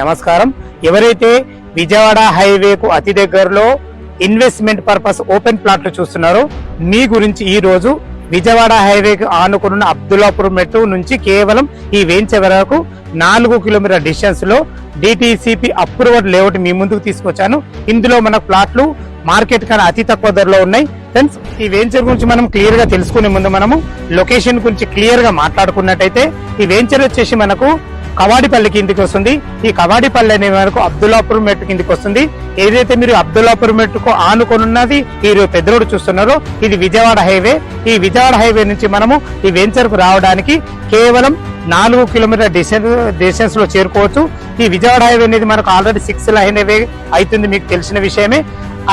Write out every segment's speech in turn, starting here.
నమస్కారం. ఎవరైతే విజయవాడ హైవేకు అతి దగ్గరలో ఇన్వెస్ట్మెంట్ పర్పస్ ఓపెన్ ప్లాట్లు చూస్తున్నారో మీ గురించి ఈ రోజు విజయవాడ హైవేకి ఆనుకున్న అబ్దుల్లాపూర్ మెట్రో నుంచి కేవలం ఈ వెంచర్ వరకు 4 కిలోమీటర్ల డిస్టెన్స్ లో డిటిసిపి అప్రూవ్డ్ లేఅవుట్ మీ ముందుకు తీసుకొచ్చాను. ఇందులో మన ప్లాట్లు మార్కెట్ కన్నా అతి తక్కువ ధరలో ఉన్నాయి. ఫ్రెండ్స్, ఈ వెంచర్ గురించి మనం క్లియర్ గా తెలుసుకునే ముందు మనము లొకేషన్ గురించి క్లియర్ గా మాట్లాడుకున్నట్టయితే ఈ వెంచర్ వచ్చేసి మనకు కవాడిపల్లి కిందికి వస్తుంది. ఈ కవాడిపల్లి అనే మనకు అబ్దుల్లాపూర్ మెట్టు కిందికి వస్తుంది. ఏదైతే మీరు అబ్దుల్లాపూర్ మెట్టుకు ఆనుకొనున్నది ఈ పెద్ద రోడ్డు చూస్తున్నారో ఇది విజయవాడ హైవే. ఈ విజయవాడ హైవే నుంచి మనము ఈ వెంచర్ కు రావడానికి కేవలం 4 కిలోమీటర్ల డిస్టెన్స్ లో చేరుకోవచ్చు. ఈ విజయవాడ హైవే అనేది మనకు ఆల్రెడీ 6 లైన్ హైవే అవుతుంది, మీకు తెలిసిన విషయమే.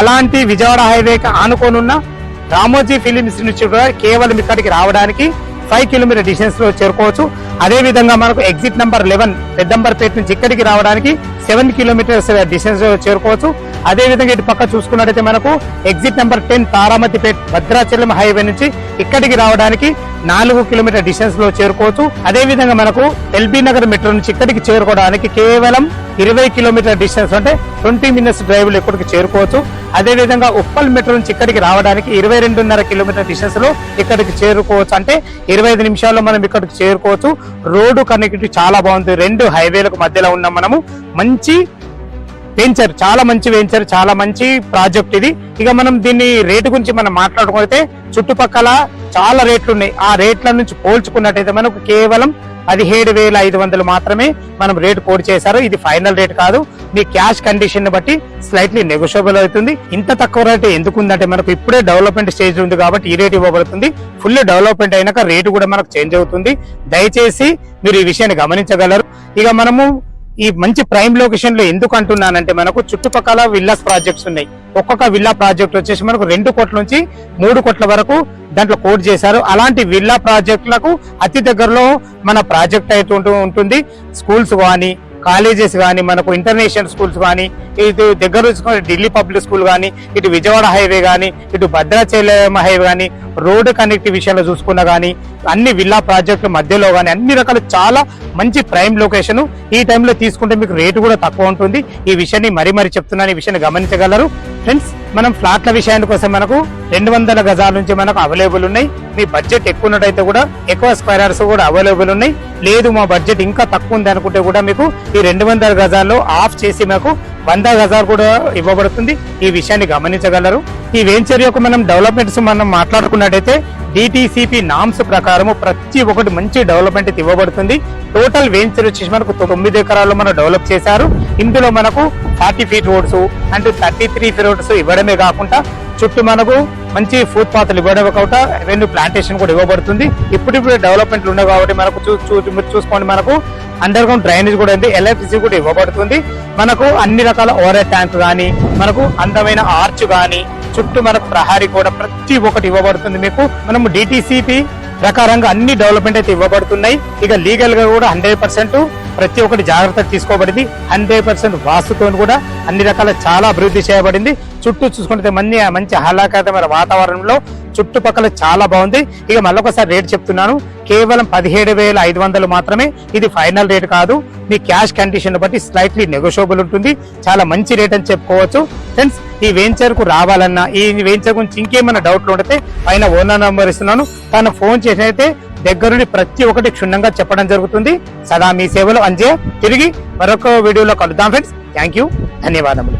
అలాంటి విజయవాడ హైవేకి ఆనుకోనున్న రామోజీ ఫిలిం ఇన్స్టిట్యూట్ కూడా కేవలం ఇక్కడికి రావడానికి 5 కిలోమీటర్ డిస్టెన్స్ లో చేరుకోవచ్చు. అదే విధంగా మనకు ఎగ్జిట్ నంబర్ 11 పెద్దంబర్పేట నుంచి ఇక్కడికి రావడానికి 7 కిలోమీటర్స్ డిస్టెన్స్ లో చేరుకోవచ్చు. అదే విధంగా ఇటు పక్క చూసుకున్నట్టయితే మనకు exit number 10 Taramatipet Bhadrachalam highway నుంచి ఇక్కడికి రావడానికి 4 కిలోమీటర్ డిస్టెన్స్ లో చేరుకోవచ్చు. అదే విధంగా మనకు ఎల్బీ నగర్ మెట్రో నుంచి ఇక్కడికి చేరుకోవడానికి కేవలం 20 కిలోమీటర్ డిస్టెన్స్ అంటే 20 మినిట్స్ డ్రైవ్ లో ఇక్కడికి చేరుకోవచ్చు. అదే విధంగా ఉప్పల్ మెట్రో నుంచి ఇక్కడికి రావడానికి 22.5 కిలోమీటర్ డిస్టెన్స్ లో ఇక్కడికి చేరుకోవచ్చు. అంటే 25 నిమిషాల్లో మనం ఇక్కడికి చేరుకోవచ్చు. రోడ్డు కనెక్టివిటీ చాలా బాగుంది. 2 హైవేలకు మధ్యలో ఉన్నాం మనము. మంచి వెంచర్, చాలా మంచి వెంచర్, చాలా మంచి ప్రాజెక్ట్ ఇది. ఇక మనం దీన్ని రేటు గురించి మనం మాట్లాడుకుంటే చుట్టుపక్కల చాలా రేట్లు ఉన్నాయి. ఆ రేట్ల నుంచి పోల్చుకున్నట్టయితే మనకు కేవలం 17,500 మాత్రమే మనం రేటు కోడ్ చేశారు. ఇది ఫైనల్ రేట్ కాదు, మీ క్యాష్ కండిషన్ బట్టి స్లైట్లీ నెగోషియబుల్ అవుతుంది. ఇంత తక్కువ రేటు ఎందుకు ఉందంటే మనకు ఇప్పుడే డెవలప్మెంట్ స్టేజ్ ఉంది కాబట్టి ఈ రేట్ ఇవ్వబడుతుంది. ఫుల్ డెవలప్మెంట్ అయినాక రేటు కూడా మనకు చేంజ్ అవుతుంది. దయచేసి మీరు ఈ విషయాన్ని గమనించగలరు. ఇక మనము ఈ మంచి ప్రైమ్ లొకేషన్ లో ఎందుకు అంటున్నానంటే మనకు చుట్టుపక్కల విల్లాస్ ప్రాజెక్ట్స్ ఉన్నాయి. ఒక్కొక్క విల్లా ప్రాజెక్ట్ వచ్చేసి మనకు 2 కోట్ల నుంచి 3 కోట్ల వరకు దాంట్లో కోట్ చేశారు. అలాంటి విల్లా ప్రాజెక్టులకు అతి దగ్గరలో మన ప్రాజెక్ట్ అయితే ఉంటుంది. స్కూల్స్ కానీ, కాలేజెస్ కానీ, మనకు ఇంటర్నేషనల్ స్కూల్స్ కానీ, ఇటు దగ్గర చూసుకుంటే ఢిల్లీ పబ్లిక్ స్కూల్ కానీ, ఇటు విజయవాడ హైవే కానీ, ఇటు భద్రాచలం హైవే కానీ, రోడ్డు కనెక్టివ్ విషయంలో చూసుకున్నా కానీ, అన్ని విల్లా ప్రాజెక్టుల మధ్యలో కానీ అన్ని రకాల చాలా మంచి ప్రైమ్ లొకేషన్. ఈ టైంలో తీసుకుంటే మీకు రేటు కూడా తక్కువ ఉంటుంది. ఈ విషయాన్ని మరీ చెప్తున్నాను, ఈ విషయాన్ని గమనించగలరు. ఫ్రెండ్స్, మనం ఫ్లాట్ల విషయానికి వస్తే మనకు 200 గజాల నుంచి మనకు అవైలబుల్ ఉన్నాయి. మీ బడ్జెట్ ఎక్కువ ఉన్నట్టయితే కూడా ఎక్కువ స్క్వేర్ యార్డ్స్ కూడా అవైలబుల్ ఉన్నాయి. లేదు మా బడ్జెట్ ఇంకా తక్కువ ఉంది అనుకుంటే కూడా మీకు ఈ 200 గజాల్లో ఆఫ్ చేసి మాకు 100 గజాలు కూడా ఇవ్వబడుతుంది. ఈ విషయాన్ని గమనించగలరు. ఈ వెంచర్ యొక్క మనం డెవలప్మెంట్స్ మనం మాట్లాడుకున్నట్టయితే డిటిసిపి నామ్స్ ప్రకారం ప్రతి ఒక్కటి మంచి డెవలప్మెంట్ ఇవ్వబడుతుంది. టోటల్ వెంచర్ వచ్చేసి మనకు 9 ఎకరాల్లో మనం డెవలప్ చేశారు. ఇందులో మనకు 40 ఫీట్ రోడ్స్ అంటే 33 ఫీట్ రోడ్స్ ఇవ్వడమే కాకుండా చుట్టూ మనకు మంచి ఫుట్ పాత్లు ఇవ్వడమే కాకుండా రెవెన్యూ ప్లాంటేషన్ కూడా ఇవ్వబడుతుంది. ఇప్పుడు డెవలప్మెంట్లు ఉన్నాయి కాబట్టి మనకు మీరు చూసుకోండి, మనకు అండర్ గ్రౌండ్ డ్రైనేజ్ కూడా ఉంది, ఎల్ఎఫ్సి కూడా ఇవ్వబడుతుంది. మనకు అన్ని రకాల ఓవర్ ట్యాంక్ కానీ, మనకు అందమైన ఆర్చ్ కానీ, చుట్టూ మనకు ప్రహారీ కూడా ప్రతి ఒక్కటి ఇవ్వబడుతుంది. మీకు మనము డిటిసిపి ప్రకారంగా అన్ని డెవలప్మెంట్ అయితే ఇవ్వబడుతున్నాయి. ఇక లీగల్ గా కూడా 100% ప్రతి ఒక్కటి జాగ్రత్త తీసుకోబడింది. 100% వాస్తుతో కూడా అన్ని రకాల చాలా అభివృద్ధి చేయబడింది. చుట్టూ చూసుకుంటే మంచి ఆహ్లాదకరమైన వాతావరణంలో చుట్టుపక్కల చాలా బాగుంది. ఇక మళ్ళొకసారి రేట్ చెప్తున్నాను, కేవలం 17,500 మాత్రమే. ఇది ఫైనల్ రేట్ కాదు, మీ క్యాష్ కండిషన్ బట్టి స్లైట్లీ నెగోషియబుల్ ఉంటుంది. చాలా మంచి రేట్ అని చెప్పుకోవచ్చు. ఫ్రెండ్స్, ఈ వెంచర్ కు రావాలన్నా, ఈ వెంచర్ గురించి ఇంకేమైనా డౌట్లు ఉంటే పైన ఓనర్ నంబర్ ఇస్తున్నాను, తను ఫోన్ చేసినైతే దగ్గరుండి ప్రతి ఒక్కటి క్షుణ్ణంగా చెప్పడం జరుగుతుంది. సదా మీ సేవలో అంజే. తిరిగి మరొక వీడియోలో కలుద్దాం ఫ్రెండ్స్. థ్యాంక్ యూ, ధన్యవాదములు.